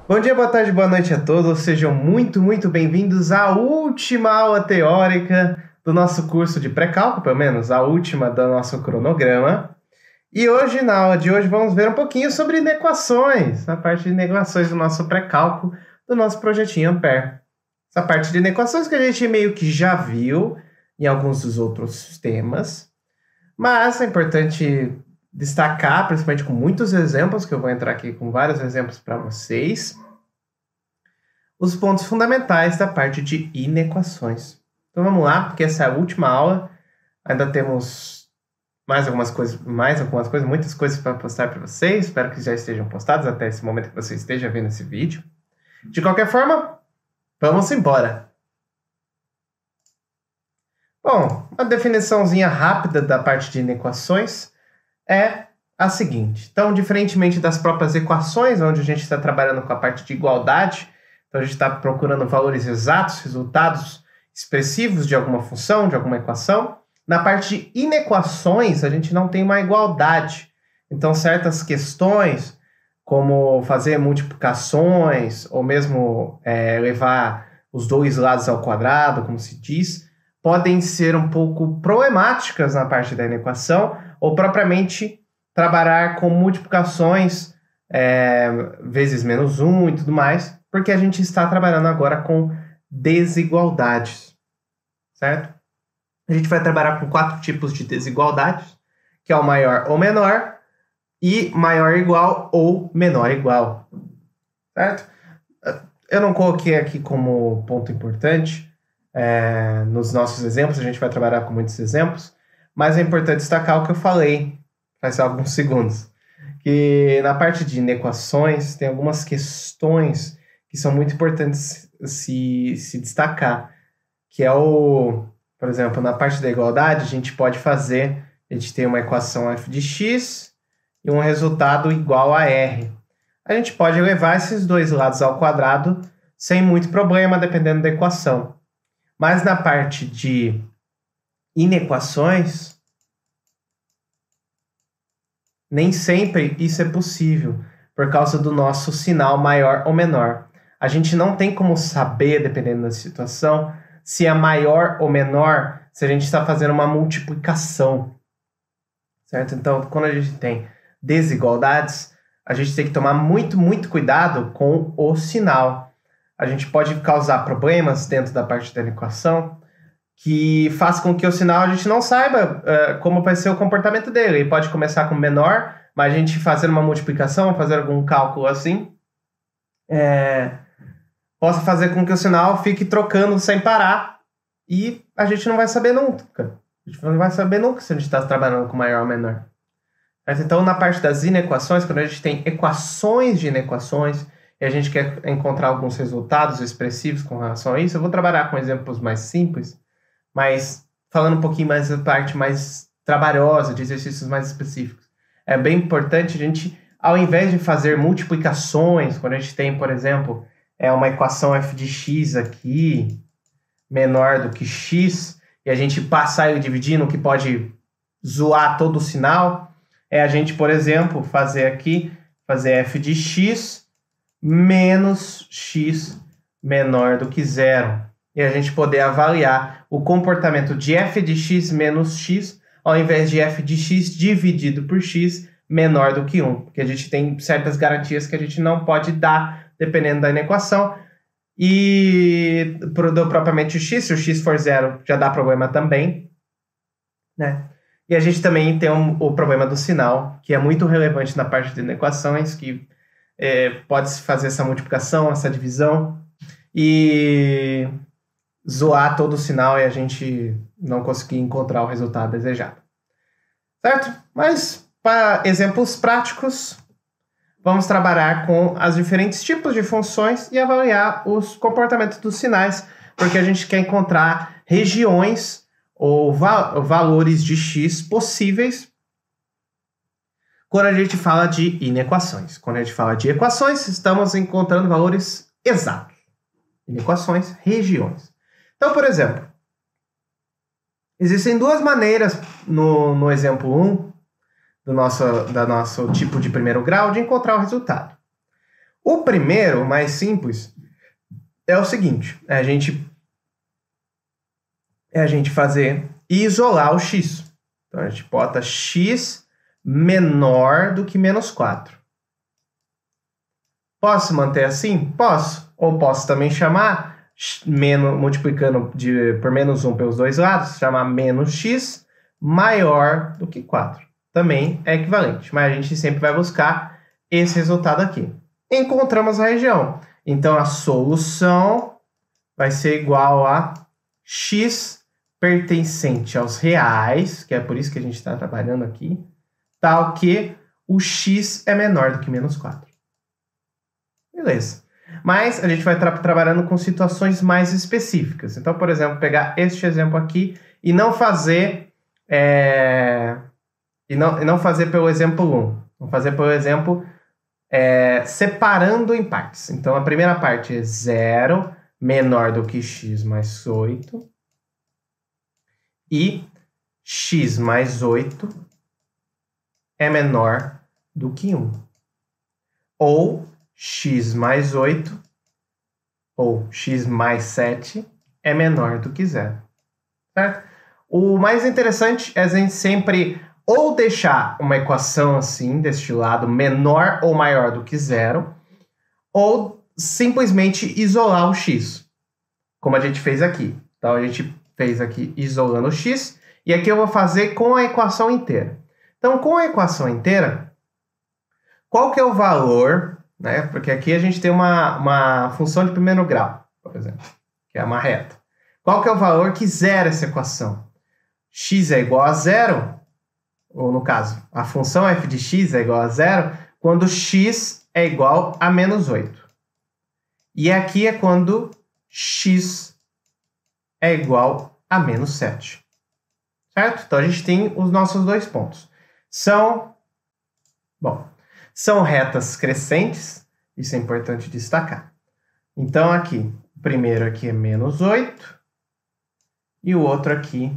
Bom dia, boa tarde, boa noite a todos. Sejam muito bem-vindos à última aula teórica do nosso curso de pré-cálculo, pelo menos a última do nosso cronograma. E hoje, na aula de hoje, vamos ver um pouquinho sobre inequações, a parte de inequações do nosso pré-cálculo, do nosso projetinho Ampere. Essa parte de inequações que a gente meio que já viu em alguns dos outros temas, mas é importante destacar, principalmente com muitos exemplos, que eu vou entrar aqui com vários exemplos para vocês, os pontos fundamentais da parte de inequações. Então vamos lá, porque essa é a última aula, ainda temos mais algumas coisas, muitas coisas para postar para vocês, espero que já estejam postadas até esse momento que você esteja vendo esse vídeo. De qualquer forma, vamos embora. Bom, uma definiçãozinha rápida da parte de inequações é a seguinte. Então, diferentemente das próprias equações, onde a gente está trabalhando com a parte de igualdade, então a gente está procurando valores exatos, resultados expressivos de alguma função, de alguma equação. Na parte de inequações, a gente não tem uma igualdade. Então, certas questões, como fazer multiplicações, ou mesmo levar os dois lados ao quadrado, como se diz, podem ser um pouco problemáticas na parte da inequação, ou propriamente trabalhar com multiplicações vezes menos 1 e tudo mais, porque a gente está trabalhando agora com desigualdades, certo? A gente vai trabalhar com 4 tipos de desigualdades, que é o maior ou menor, e maior igual ou menor igual, certo? Eu não coloquei aqui como ponto importante, nos nossos exemplos, a gente vai trabalhar com muitos exemplos, mas é importante destacar o que eu falei faz alguns segundos, que na parte de inequações tem algumas questões que são muito importantes se destacar, que é por exemplo, na parte da igualdade, a gente tem uma equação f de x e um resultado igual a r. A gente pode levar esses dois lados ao quadrado sem muito problema, dependendo da equação. Mas na parte de inequações, nem sempre isso é possível, por causa do nosso sinal maior ou menor. A gente não tem como saber, dependendo da situação, se é maior ou menor se a gente está fazendo uma multiplicação, certo? Então, quando a gente tem desigualdades, a gente tem que tomar muito cuidado com o sinal. A gente pode causar problemas dentro da parte da equação que faz com que o sinal a gente não saiba como vai ser o comportamento dele. Ele pode começar com menor, mas a gente fazer uma multiplicação, fazer algum cálculo assim, possa fazer com que o sinal fique trocando sem parar e a gente não vai saber nunca. A gente não vai saber nunca se a gente está trabalhando com maior ou menor. Então, na parte das inequações, quando a gente tem equações de inequações e a gente quer encontrar alguns resultados expressivos com relação a isso, eu vou trabalhar com exemplos mais simples, mas falando um pouquinho mais da parte mais trabalhosa, de exercícios mais específicos. É bem importante a gente, ao invés de fazer multiplicações, quando a gente tem, por exemplo, uma equação f de x aqui, menor do que x, e a gente passar ele dividindo, que pode zoar todo o sinal, a gente, por exemplo, fazer f de x menos x menor do que zero. E a gente poder avaliar o comportamento de f de x menos x, ao invés de f de x dividido por x menor do que 1. Porque a gente tem certas garantias que a gente não pode dar, dependendo da inequação. E propriamente o x, se o x for zero, já dá problema também, né? E a gente também tem o problema do sinal, que é muito relevante na parte de inequações, que pode-se fazer essa multiplicação, essa divisão, e zoar todo o sinal e a gente não conseguir encontrar o resultado desejado. Certo? Mas, para exemplos práticos, vamos trabalhar com os diferentes tipos de funções e avaliar os comportamentos dos sinais, porque a gente quer encontrar regiões ou valores de x possíveis quando a gente fala de inequações. Quando a gente fala de equações, estamos encontrando valores exatos. Inequações, regiões. Então, por exemplo, existem duas maneiras no exemplo 1 do nosso tipo de primeiro grau de encontrar o resultado. O primeiro, o mais simples, é o seguinte, é a gente fazer e isolar o x. Então, a gente bota x menor do que menos 4. Posso manter assim? Posso. Ou posso também chamar, multiplicando por menos 1 pelos dois lados, chamar menos x maior do que 4. Também é equivalente, mas a gente sempre vai buscar esse resultado aqui. Encontramos a região. Então, a solução vai ser igual a x pertencente aos reais, que é por isso que a gente está trabalhando aqui, tal que o x é menor do que menos 4. Beleza. Mas a gente vai estar trabalhando com situações mais específicas. Então, por exemplo, pegar este exemplo aqui e não fazer e não fazer pelo exemplo 1. Vamos fazer pelo exemplo separando em partes. Então, a primeira parte é 0 menor do que x mais 8 e x mais 8 é menor do que 1. Ou x mais 8 ou x mais 7 é menor do que 0. Certo? O mais interessante é a gente sempre ou deixar uma equação assim, deste lado, menor ou maior do que 0, ou simplesmente isolar o x, como a gente fez aqui. Então, a gente fez aqui isolando o x, e aqui eu vou fazer com a equação inteira. Então, com a equação inteira, qual que é o valor, né? Porque aqui a gente tem uma função de primeiro grau, por exemplo, que é uma reta. Qual que é o valor que zera essa equação? X é igual a 0, ou no caso, a função f de x é igual a 0, quando x é igual a menos 8. E aqui é quando x é igual a menos 7. Certo? Então, a gente tem os nossos dois pontos. São retas crescentes, isso é importante destacar. Então, aqui, o primeiro aqui é menos 8 e o outro aqui,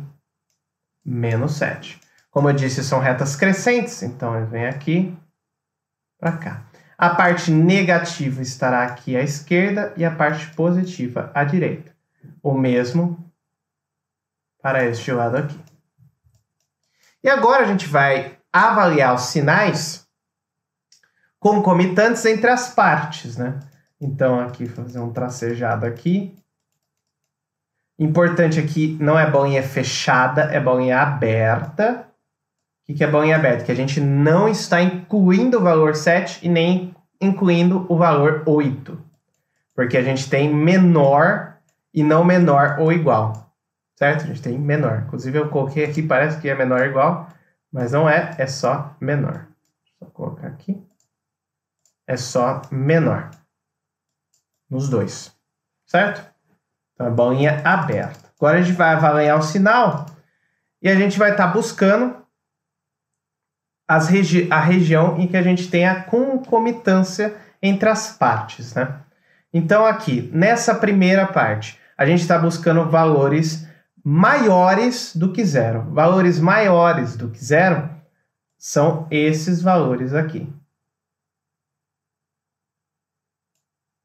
menos 7. Como eu disse, são retas crescentes, então eu venho aqui para cá. A parte negativa estará aqui à esquerda e a parte positiva à direita. O mesmo para este lado aqui. E agora a gente vai avaliar os sinais concomitantes entre as partes, né? Então, aqui, fazer um tracejado aqui. Importante aqui, não é bolinha fechada, é bolinha aberta. O que é bolinha aberta? Que a gente não está incluindo o valor 7 e nem incluindo o valor 8. Porque a gente tem menor e não menor ou igual. Certo? A gente tem menor. Inclusive, eu coloquei aqui, parece que é menor ou igual, mas não é, é só menor. Vou colocar aqui. É só menor. Nos dois. Certo? Então, é bolinha aberta. Agora a gente vai avaliar o sinal e a gente vai estar buscando a região em que a gente tem a concomitância entre as partes, né? Então, aqui, nessa primeira parte, a gente está buscando valores maiores do que 0. Valores maiores do que 0 são esses valores aqui.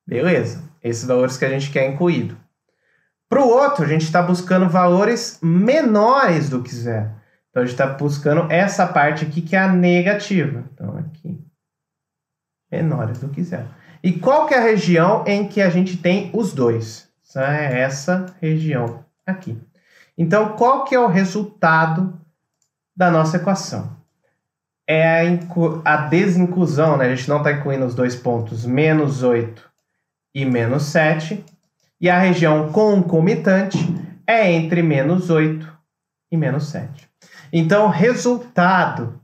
Beleza? Esses valores que a gente quer incluído. Para o outro, a gente está buscando valores menores do que 0. Então, a gente está buscando essa parte aqui que é a negativa. Então, aqui, menores do que 0. E qual que é a região em que a gente tem os dois? É essa região aqui. Então, qual que é o resultado da nossa equação? É a desinclusão, né? A gente não está incluindo os dois pontos, menos 8 e menos 7. E a região concomitante é entre menos 8 e menos 7. Então, o resultado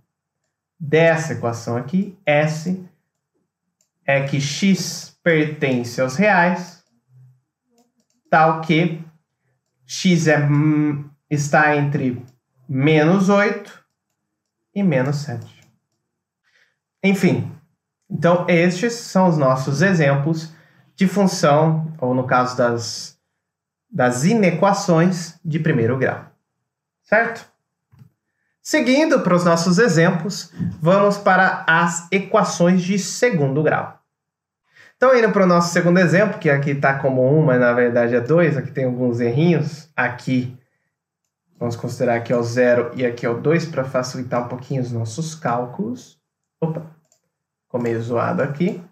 dessa equação aqui, S, é que x pertence aos reais, tal que x está entre menos 8 e menos 7. Enfim, então estes são os nossos exemplos de função, ou no caso das inequações de primeiro grau. Certo? Seguindo para os nossos exemplos, vamos para as equações de segundo grau. Então, indo para o nosso segundo exemplo, que aqui está como 1, mas na verdade é 2, aqui tem alguns errinhos. Aqui, vamos considerar aqui é o 0 e aqui é o 2 para facilitar um pouquinho os nossos cálculos. Opa, ficou meio zoado aqui.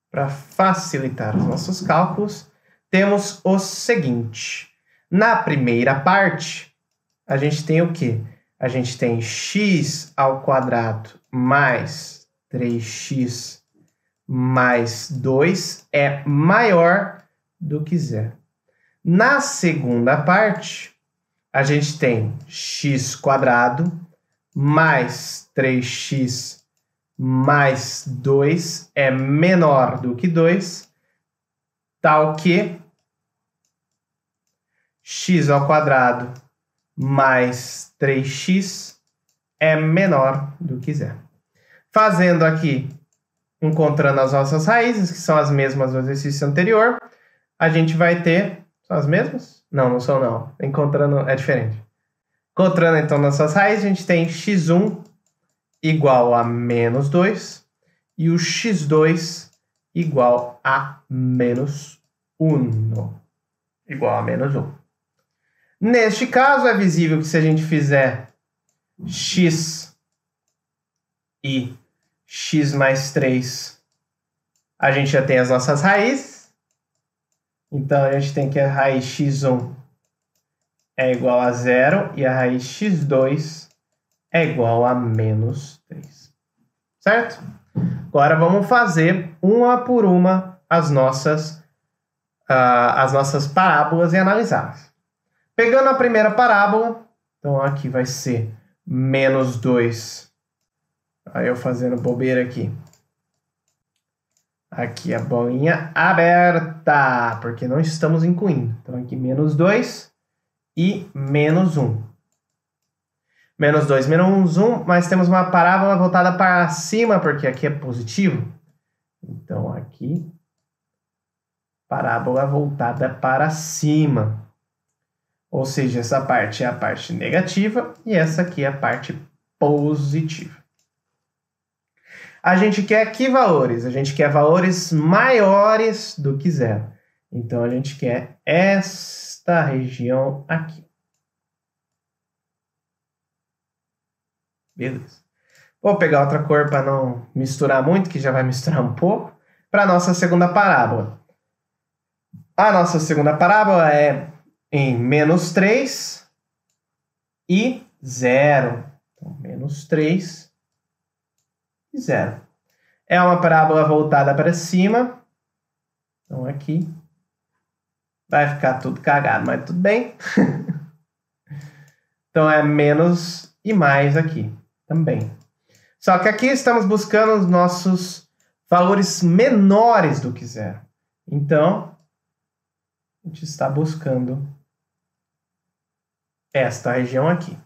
Para facilitar os nossos cálculos, temos o seguinte. Na primeira parte, a gente tem o quê? A gente tem x ao quadrado mais 3x mais 2 é maior do que zero. Na segunda parte, a gente tem x quadrado mais 3x mais 2 é menor do que 2, tal que x ao quadrado mais 3x é menor do que zero. Fazendo aqui, encontrando as nossas raízes, que são as mesmas do exercício anterior, a gente vai ter... São as mesmas? Não, não são não. Encontrando é diferente. Encontrando então nossas raízes, a gente tem x1 igual a menos 2 e o x2 igual a menos 1. Igual a menos 1. Neste caso, é visível que se a gente fizer x e x mais 3, a gente já tem as nossas raízes. Então, a gente tem que a raiz x1 é igual a 0 e a raiz x2 é igual a menos 3. Certo? Agora, vamos fazer uma por uma as nossas parábolas e analisá-las. Pegando a primeira parábola, então aqui vai ser menos 2. Aí eu fazendo bobeira aqui. Aqui a bolinha aberta, porque não estamos incluindo. Então aqui menos 2 e menos 1. Menos 2, menos 1, mas temos uma parábola voltada para cima, porque aqui é positivo. Então aqui, parábola voltada para cima. Ou seja, essa parte é a parte negativa e essa aqui é a parte positiva. A gente quer que valores? A gente quer valores maiores do que zero. Então, a gente quer esta região aqui. Beleza. Vou pegar outra cor para não misturar muito, que já vai misturar um pouco. Para a nossa segunda parábola. A nossa segunda parábola é em menos 3 e 0. Então, menos 3 e 0. É uma parábola voltada para cima. Então, aqui vai ficar tudo cagado, mas tudo bem. Então, é menos e mais aqui também. Só que aqui estamos buscando os nossos valores menores do que 0. Então, a gente está buscando esta região aqui.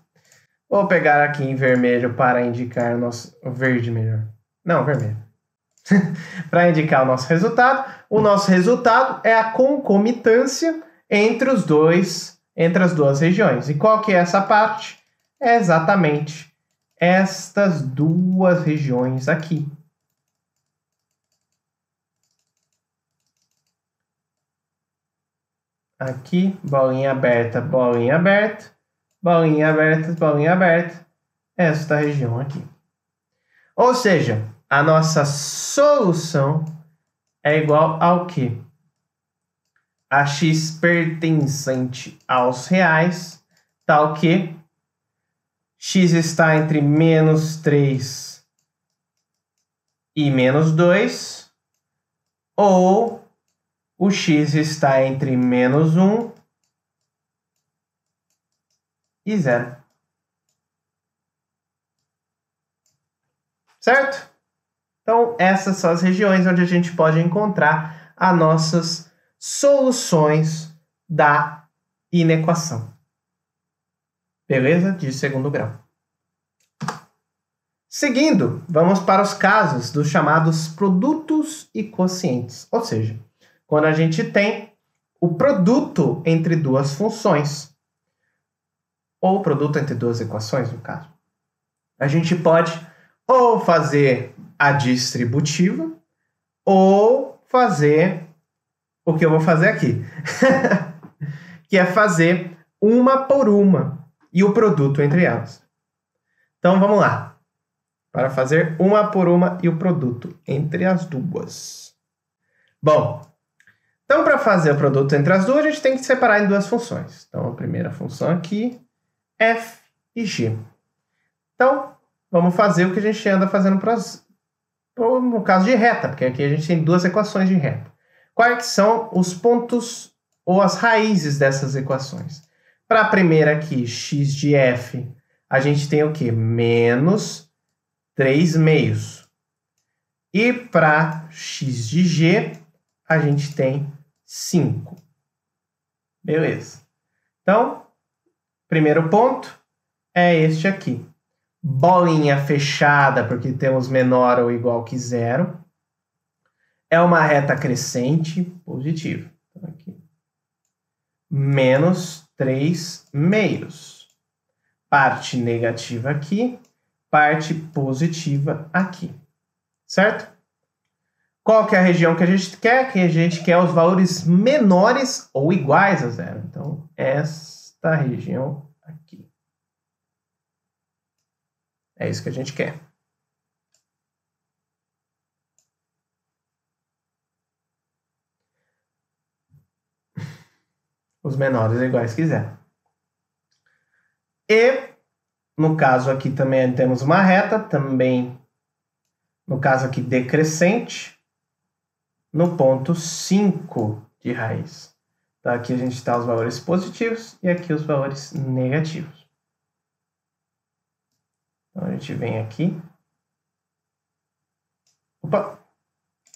Vou pegar aqui em vermelho para indicar nosso... Verde melhor. Não, vermelho. Para indicar o nosso resultado. O nosso resultado é a concomitância entre as duas regiões. E qual que é essa parte? É exatamente estas duas regiões aqui. Aqui, bolinha aberta, bolinha aberta, bolinha aberta, bolinha aberta. Esta região aqui. Ou seja, a nossa solução é igual ao quê? A x pertencente aos reais, tal que x está entre menos 3 e menos 2, ou o x está entre menos 1 e 0. Certo? Então, essas são as regiões onde a gente pode encontrar as nossas soluções da inequação. Beleza? De segundo grau. Seguindo, vamos para os casos dos chamados produtos e quocientes. Ou seja, quando a gente tem o produto entre duas funções, ou o produto entre duas equações, no caso, a gente pode ou fazer a distributiva ou fazer o que eu vou fazer aqui, que é fazer uma por uma e o produto entre elas. Então, vamos lá. Para fazer uma por uma e o produto entre as duas. Bom, então para fazer o produto entre as duas, a gente tem que separar em duas funções. Então, a primeira função aqui, f e g. Então, vamos fazer o que a gente anda fazendo no caso de reta, porque aqui a gente tem duas equações de reta. Quais são os pontos ou as raízes dessas equações? Para a primeira aqui, x de f, a gente tem o quê? Menos 3 meios. E para x de g, a gente tem 5. Beleza. Então, primeiro ponto é este aqui. Bolinha fechada, porque temos menor ou igual que zero. É uma reta crescente positiva. Então, aqui. Menos 3 meios. Parte negativa aqui, parte positiva aqui. Certo? Qual que é a região que a gente quer? Que a gente quer os valores menores ou iguais a zero. Então, esta região aqui. É isso que a gente quer. Os menores ou iguais que zero. E, no caso aqui também temos uma reta, também, no caso aqui decrescente, no ponto 5 de raiz. Então, aqui a gente está os valores positivos e aqui os valores negativos. Então, a gente vem aqui. Opa!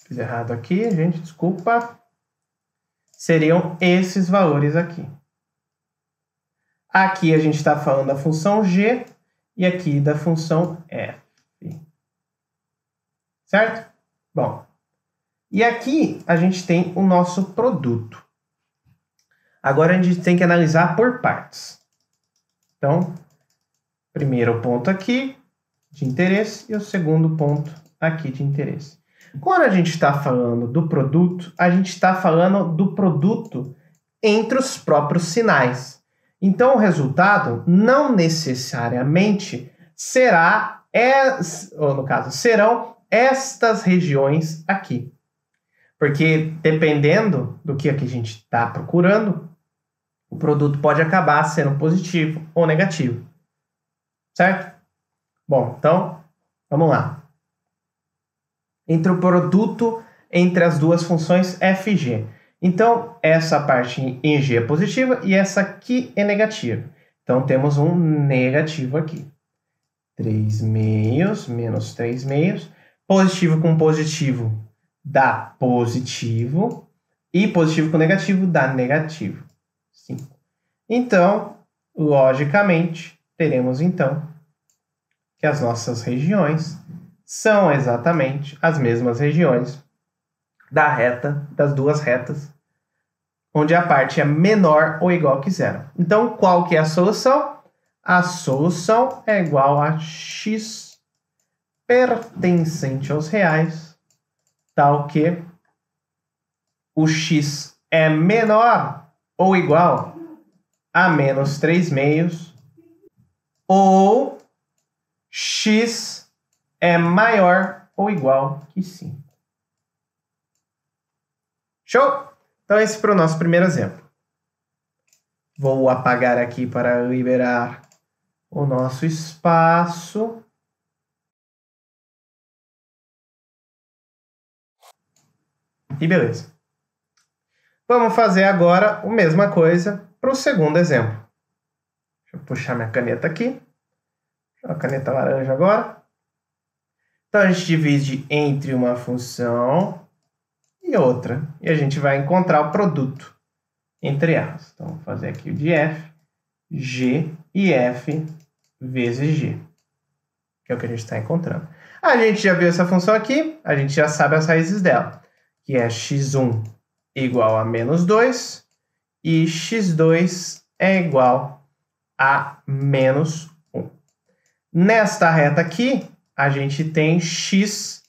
Fiz errado aqui, gente, desculpa. Seriam esses valores aqui. Aqui a gente está falando da função g e aqui da função f. Certo? Bom. E aqui a gente tem o nosso produto. Agora a gente tem que analisar por partes. Então, primeiro ponto aqui de interesse e o segundo ponto aqui de interesse. Quando a gente está falando do produto, a gente está falando do produto entre os próprios sinais. Então, o resultado não necessariamente será, ou no caso, serão estas regiões aqui. Porque, dependendo do que aqui a gente está procurando, o produto pode acabar sendo positivo ou negativo. Certo? Bom, então, vamos lá. Entre o produto entre as duas funções f e g. Então, essa parte em g é positiva e essa aqui é negativa. Então, temos um negativo aqui. 3 meios menos 3 meios. Positivo com positivo dá positivo. E positivo com negativo dá negativo. 5. Então, logicamente, teremos então que as nossas regiões são exatamente as mesmas regiões da reta, das duas retas, onde a parte é menor ou igual que zero. Então, qual que é a solução? A solução é igual a x pertencente aos reais, tal que o x é menor ou igual a menos 3 meios, ou x é maior ou igual que 5. Show? Então, esse para o nosso primeiro exemplo. Vou apagar aqui para liberar o nosso espaço. E beleza. Vamos fazer agora a mesma coisa para o segundo exemplo. Deixa eu puxar minha caneta aqui. A caneta laranja agora. Então, a gente divide entre uma função e outra. E a gente vai encontrar o produto entre elas. Então, vou fazer aqui o de f, g e f vezes g. Que é o que a gente está encontrando. A gente já viu essa função aqui. A gente já sabe as raízes dela. Que é x1 igual a menos 2. E x2 é igual a menos 1. Nesta reta aqui, a gente tem x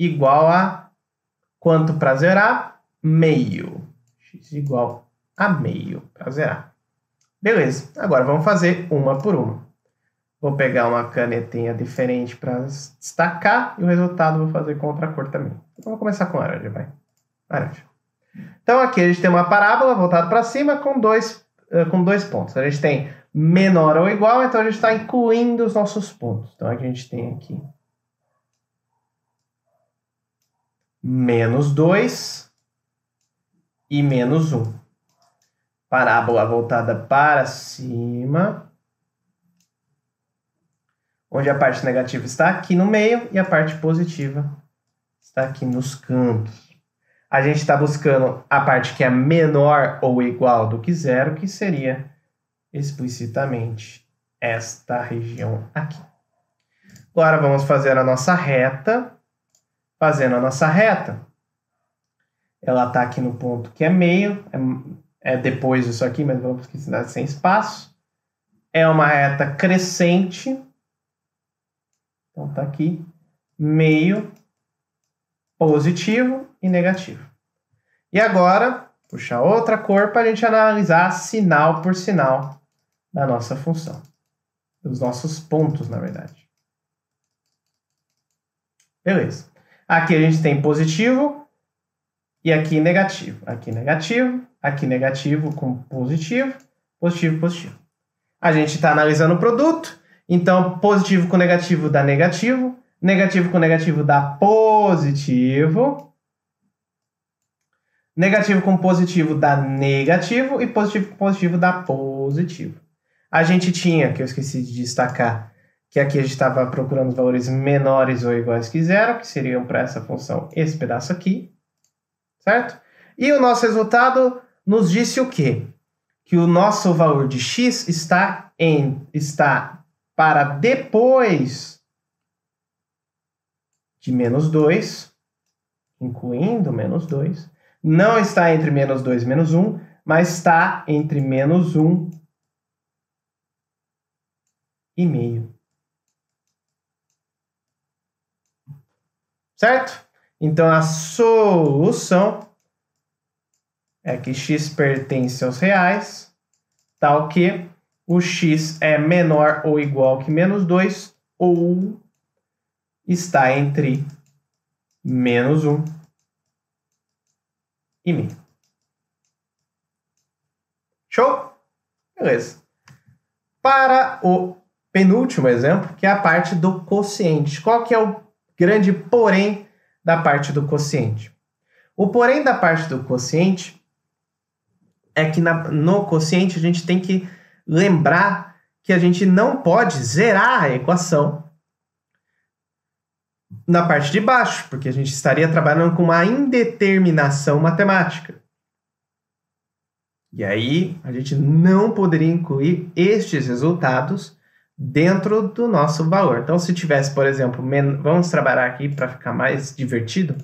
igual a quanto para zerar? Meio. X igual a meio para zerar. Beleza, agora vamos fazer uma por uma. Vou pegar uma canetinha diferente para destacar e o resultado vou fazer com outra cor também. Então, vamos começar com laranja, vai. Laranja. Então aqui a gente tem uma parábola voltada para cima com dois pontos. A gente tem menor ou igual, então a gente está incluindo os nossos pontos. Então aqui a gente tem aqui menos 2 e menos 1. Parábola voltada para cima, onde a parte negativa está aqui no meio e a parte positiva está aqui nos cantos. A gente está buscando a parte que é menor ou igual do que zero, que seria explicitamente esta região aqui. Agora vamos fazer a nossa reta. Fazendo a nossa reta, ela está aqui no ponto que é meio, é depois disso aqui, mas vamos precisar sem espaço. É uma reta crescente. Então está aqui, meio, positivo e negativo. E agora, puxar outra cor para a gente analisar sinal por sinal da nossa função. Dos nossos pontos, na verdade. Beleza. Aqui a gente tem positivo e aqui negativo. Aqui negativo com positivo, positivo, positivo. A gente está analisando o produto, então positivo com negativo dá negativo, negativo com negativo dá positivo, negativo com positivo dá negativo e positivo com positivo dá positivo. A gente tinha, que eu esqueci de destacar, que aqui a gente estava procurando os valores menores ou iguais que zero, que seriam para essa função esse pedaço aqui, certo? E o nosso resultado nos disse o quê? Que o nosso valor de x está para depois de menos 2, incluindo menos 2, não está entre menos 2 e menos 1, mas está entre menos 1 e meio. Certo? Então, a solução é que x pertence aos reais, tal que o x é menor ou igual que menos 2 ou está entre menos 1 e meio. Show? Beleza. Para o penúltimo exemplo, que é a parte do quociente. Qual que é o grande porém da parte do quociente? O porém da parte do quociente é que no quociente a gente tem que lembrar que a gente não pode zerar a equação na parte de baixo, porque a gente estaria trabalhando com uma indeterminação matemática. E aí a gente não poderia incluir estes resultados dentro do nosso valor. Então, se tivesse, por exemplo, vamos trabalhar aqui para ficar mais divertido,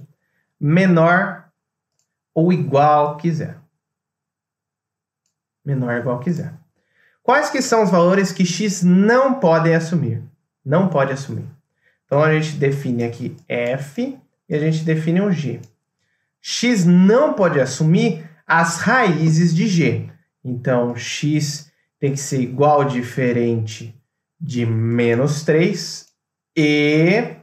menor ou igual que zero. Menor ou igual que zero. Quais que são os valores que x não pode assumir? Não pode assumir. Então, a gente define aqui f e a gente define um g. X não pode assumir as raízes de g. Então, x tem que ser igual ou diferente de menos 3 e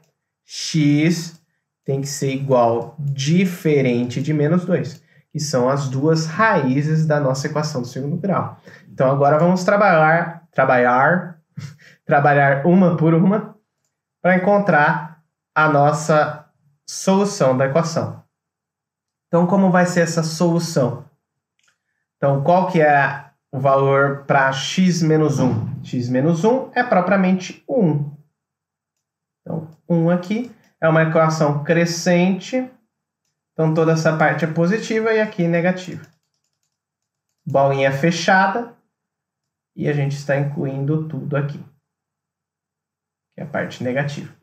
x tem que ser igual diferente de menos 2, que são as duas raízes da nossa equação do segundo grau. Então, agora vamos trabalhar uma por uma para encontrar a nossa solução da equação. Então, como vai ser essa solução? Então, qual que é o valor para x menos 1? X menos 1 é propriamente 1. Então, 1 aqui é uma equação crescente. Então, toda essa parte é positiva e aqui negativa. Bolinha fechada. E a gente está incluindo tudo aqui, que é a parte negativa.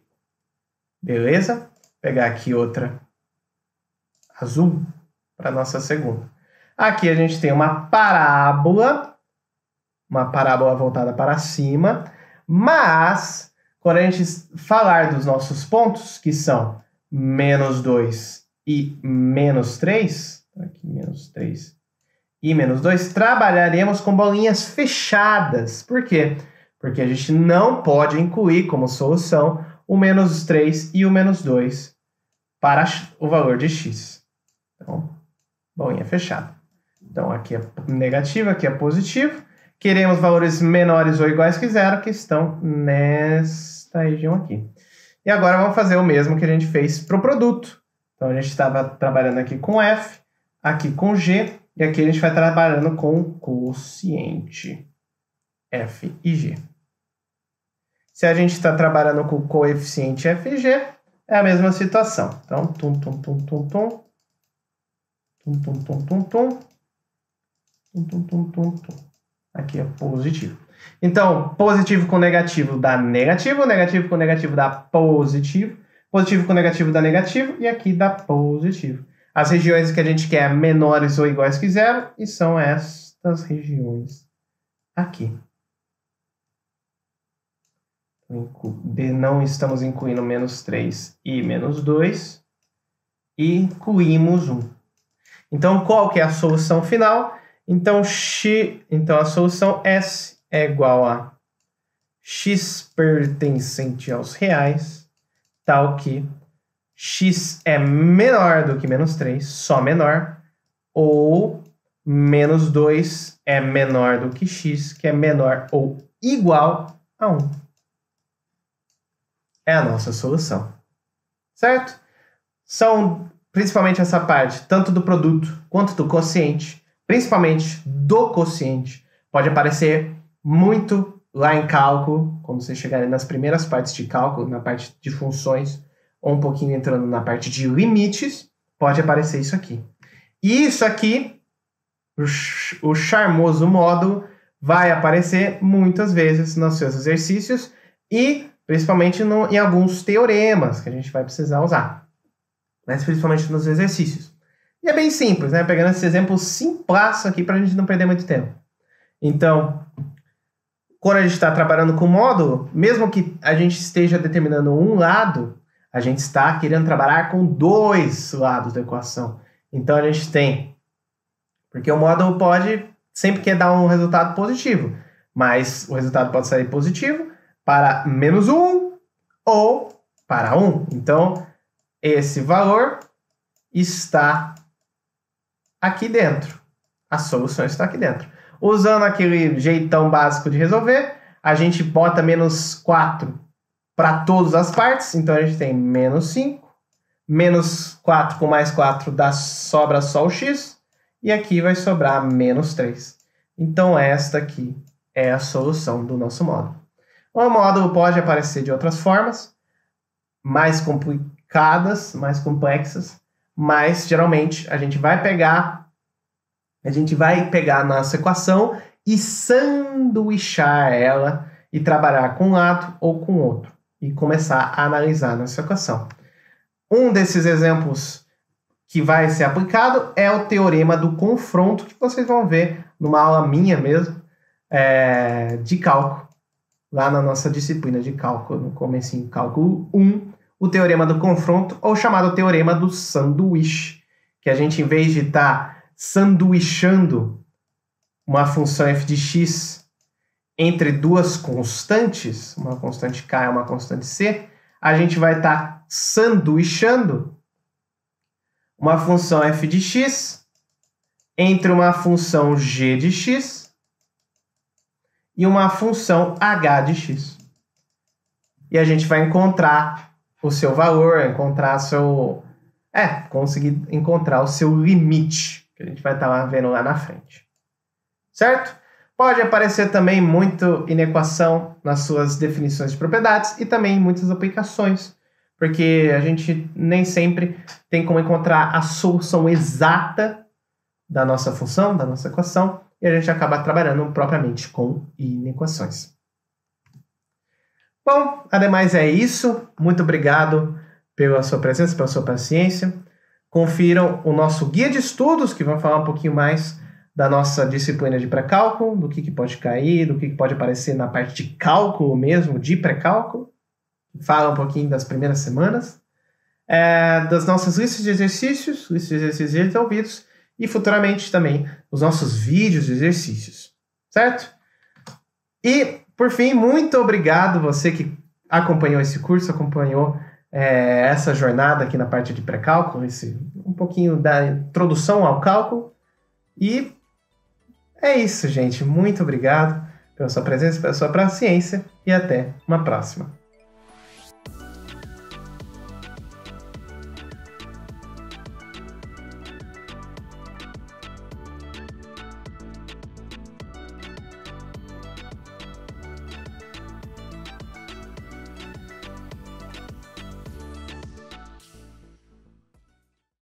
Beleza? Vou pegar aqui outra azul para a nossa segunda. Aqui a gente tem uma parábola voltada para cima, mas quando a gente falar dos nossos pontos, que são menos 2 e menos 3, aqui menos 3 e menos 2, trabalharemos com bolinhas fechadas. Por quê? Porque a gente não pode incluir como solução o menos 3 e o menos 2 para o valor de x. Então, bolinha fechada. Então, aqui é negativo, aqui é positivo. Queremos valores menores ou iguais que zero, que estão nesta região aqui. E agora vamos fazer o mesmo que a gente fez para o produto. Então, a gente estava trabalhando aqui com F, aqui com G, e aqui a gente vai trabalhando com quociente, F e G. Se a gente está trabalhando com o coeficiente F e G, é a mesma situação. Então, tum, tum, tum, tum, tum, tum, tum, tum, tum, tum, tum, tum, tum, tum, tum. Aqui é positivo. Então, positivo com negativo dá negativo, negativo com negativo dá positivo, positivo com negativo dá negativo, e aqui dá positivo. As regiões que a gente quer menores ou iguais que zero, e são estas regiões aqui. Não estamos incluindo menos 3 e menos 2, e incluímos 1. Então, qual que é a solução final? Então, a solução S é igual a x pertencente aos reais, tal que x é menor do que menos 3, só menor, ou menos 2 é menor do que x, que é menor ou igual a 1. É a nossa solução, certo? São principalmente essa parte, tanto do produto quanto do quociente, principalmente do quociente, pode aparecer muito lá em cálculo, quando você chegar nas primeiras partes de cálculo, na parte de funções, ou um pouquinho entrando na parte de limites, pode aparecer isso aqui. E isso aqui, o charmoso módulo, vai aparecer muitas vezes nos seus exercícios e principalmente em alguns teoremas que a gente vai precisar usar, mas principalmente nos exercícios. E é bem simples, né? Pegando esse exemplo simplaço aqui para a gente não perder muito tempo. Então, quando a gente está trabalhando com módulo, mesmo que a gente esteja determinando um lado, a gente está querendo trabalhar com dois lados da equação. Então, a gente tem... Porque o módulo sempre quer dar um resultado positivo, mas o resultado pode sair positivo para menos 1 ou para 1. Então, esse valor está aqui dentro. A solução está aqui dentro. Usando aquele jeitão básico de resolver, a gente bota menos 4 para todas as partes. Então, a gente tem menos 5. Menos 4 com mais 4 sobra só o x. E aqui vai sobrar menos 3. Então, esta aqui é a solução do nosso módulo. O módulo pode aparecer de outras formas, mais complicadas, mais complexas, mas geralmente a gente vai pegar a nossa equação e sanduichar ela e trabalhar com um lado ou com o outro e começar a analisar a nossa equação. Um desses exemplos que vai ser aplicado é o teorema do confronto, que vocês vão ver numa aula minha mesmo, de cálculo. Lá na nossa disciplina de cálculo, no comecinho, cálculo 1, o teorema do confronto, ou chamado teorema do sanduíche, que a gente, em vez de estar sanduichando uma função f de x entre duas constantes, uma constante k e uma constante c, a gente vai estar sanduichando uma função f de x entre uma função g de x e uma função h de x. E a gente vai encontrar o seu valor, conseguir encontrar o seu limite, que a gente vai estar vendo lá na frente. Certo? Pode aparecer também muito inequação nas suas definições de propriedades e também em muitas aplicações, porque a gente nem sempre tem como encontrar a solução exata da nossa função, da nossa equação, e a gente acaba trabalhando propriamente com inequações. Bom, ademais é isso. Muito obrigado pela sua presença, pela sua paciência. Confiram o nosso guia de estudos, que vai falar um pouquinho mais da nossa disciplina de pré-cálculo, do que pode cair, do que pode aparecer na parte de cálculo mesmo, de pré-cálculo. Fala um pouquinho das primeiras semanas. das nossas listas de exercícios resolvidos, e futuramente também os nossos vídeos de exercícios, certo? E, por fim, muito obrigado você que acompanhou esse curso, acompanhou essa jornada aqui na parte de pré-cálculo, um pouquinho da introdução ao cálculo. E é isso, gente. Muito obrigado pela sua presença, pela sua paciência e até uma próxima.